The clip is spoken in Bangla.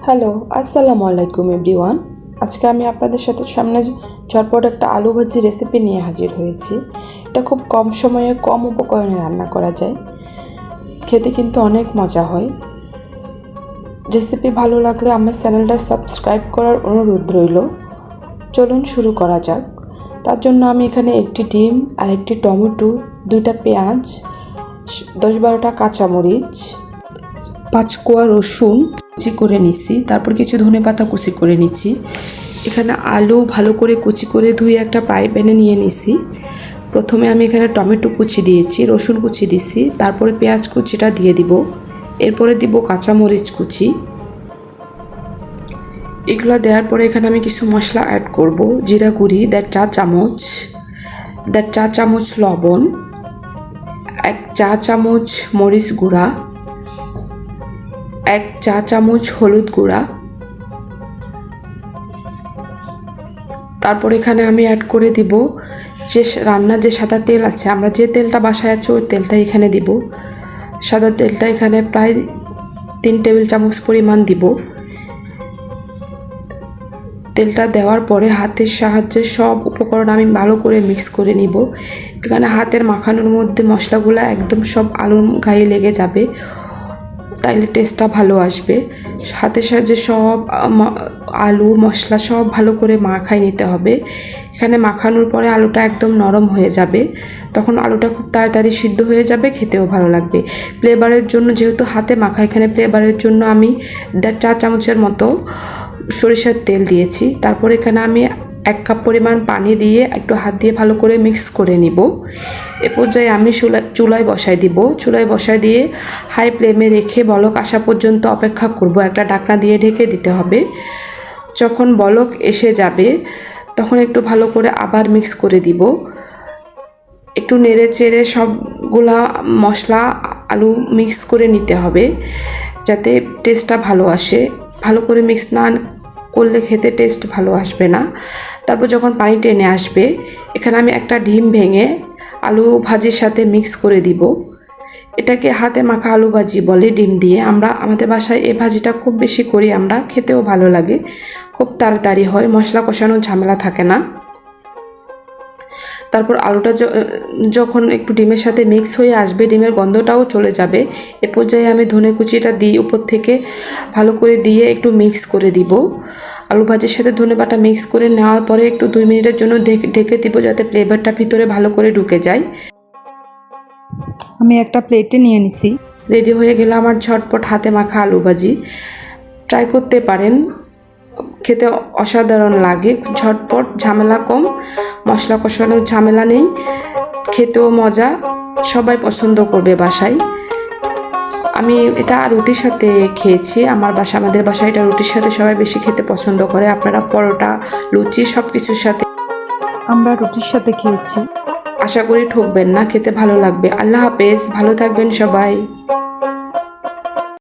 হ্যালো, আসসালামু আলাইকুম এভরিওয়ান। আজকে আমি আপনাদের সামনে ঝটপট একটা আলু ভাজি রেসিপি নিয়ে হাজির হয়েছি। এটা খুব কম সময়ে কম উপকরণে রান্না করা যায়, খেতে কিন্তু অনেক মজা হয়। রেসিপি ভালো লাগলে আমার চ্যানেলটা সাবস্ক্রাইব করার অনুরোধ রইল। চলুন শুরু করা যাক। তার জন্য আমি এখানে একটি ডিম আর একটি টমেটো, 2টা পেঁয়াজ, 10-12টা কাঁচামরিচ, 5 কোয়া রসুন কুচি করে নিচ্ছি। তারপর কিছু ধনেপাতা কুচি করে নিচ্ছি। এখানে আলু ভালো করে কুচি করে ধুয়ে একটা ফ্রাই প্যানে নিয়ে নিছি। প্রথমে আমি এখানে টমেটো কুচি দিয়েছি, রসুন কুচি দিছি, তারপরে পেঁয়াজ কুচিটা দিয়ে দিব, এরপরে দিব কাঁচামরিচ কুচি। এগুলো দেওয়ার পরে এখানে আমি কিছু মশলা অ্যাড করব। জিরা গুঁড়ি 1.5 চা চামচ, 1.5 চা চামচ লবণ, 1 চা চামচ মরিচ গুঁড়া, 1 চা চামচ হলুদ গুঁড়া। তারপর এখানে আমি অ্যাড করে দিব যে রান্নার যে সাদা তেল আছে, আমরা যে তেলটা বাসায় আছে ওই তেলটা এখানে দিব। সাদা তেলটা এখানে প্রায় 3 টেবিল চামচ পরিমাণ দিব। তেলটা দেওয়ার পরে হাতের সাহায্যে সব উপকরণ আমি ভালো করে মিক্স করে নিব। এখানে হাতের মাখানোর মধ্যে মশলাগুলো একদম সব আলুর গায়ে লেগে যাবে, তাইলে টেস্টটা ভালো আসবে। হাতের সাহায্যে সব আলু মশলা সব ভালো করে মাখাই নিতে হবে। এখানে মাখানোর পরে আলুটা একদম নরম হয়ে যাবে, তখন আলুটা খুব তাড়াতাড়ি সিদ্ধ হয়ে যাবে, খেতেও ভালো লাগবে। ফ্লেভারের জন্য যেহেতু হাতে মাখা, এখানে ফ্লেভারের জন্য আমি 1.5 চা চামচের মতো সরিষার তেল দিয়েছি। তারপর এখানে আমি 1 কাপ পরিমাণ পানি দিয়ে একটু হাত দিয়ে ভালো করে মিক্স করে নিব। এ পর্যায়ে আমি চুলায় বসায় দিব। চুলায় বসায় দিয়ে হাই ফ্লেমে রেখে বলক আসা পর্যন্ত অপেক্ষা করব। একটা ঢাকনা দিয়ে ঢেকে দিতে হবে। যখন বলক এসে যাবে তখন একটু ভালো করে আবার মিক্স করে দিব। একটু নেড়ে চেড়ে সবগুলা মশলা আলু মিক্স করে নিতে হবে যাতে টেস্টটা ভালো আসে। ভালো করে মিক্স না করলে খেতে টেস্ট ভালো আসবে না। তারপর যখন পানি টেনে আসবে, এখানে আমি একটা ডিম ভেঙে আলু ভাজির সাথে মিক্স করে দিব। এটাকে হাতে মাখা আলু ভাজি বলে ডিম দিয়ে। আমাদের বাসায় এই ভাজিটা খুব বেশি করি আমরা, খেতেও ভালো লাগে, খুব তাড়াতাড়ি হয়, মশলা কষানোর ঝামেলা থাকে না। তারপর আলুটা যখন একটু ডিমের সাথে মিক্স হয়ে আসবে, ডিমের গন্ধটাও চলে যাবে, এ পর্যায়ে আমি ধনে কুচিটা দিই উপর থেকে ভালো করে দিয়ে একটু মিক্স করে দিব। আলু ভাজির সাথে ধনে বাটা মিক্স করে নেওয়ার পরে একটু 2 মিনিটের জন্য ঢেকে দিব যাতে ফ্লেভারটা ভিতরে ভালো করে ঢুকে যায়। আমি একটা প্লেটে নিয়ে নিছি। রেডি হয়ে গেল আমার ঝটপট হাতে মাখা আলু ভাজি। ট্রাই করতে পারেন, খেতে অসাধারণ লাগে, ঝটপট, ঝামেলা কম, মশলা কষানোর ঝামেলা নেই, খেতেও মজা, সবাই পছন্দ করবে বাসায়। আমি এটা রুটির সাথে খেয়েছি। আমাদের বাসায় এটা রুটির সাথে সবাই বেশি খেতে পছন্দ করে। আপনারা পরোটা, লুচি সব কিছুর সাথে, আমরা রুটির সাথে খেয়েছি। আশা করি ঠকবেন না, খেতে ভালো লাগবে। আল্লাহ হাফেজ, ভালো থাকবেন সবাই।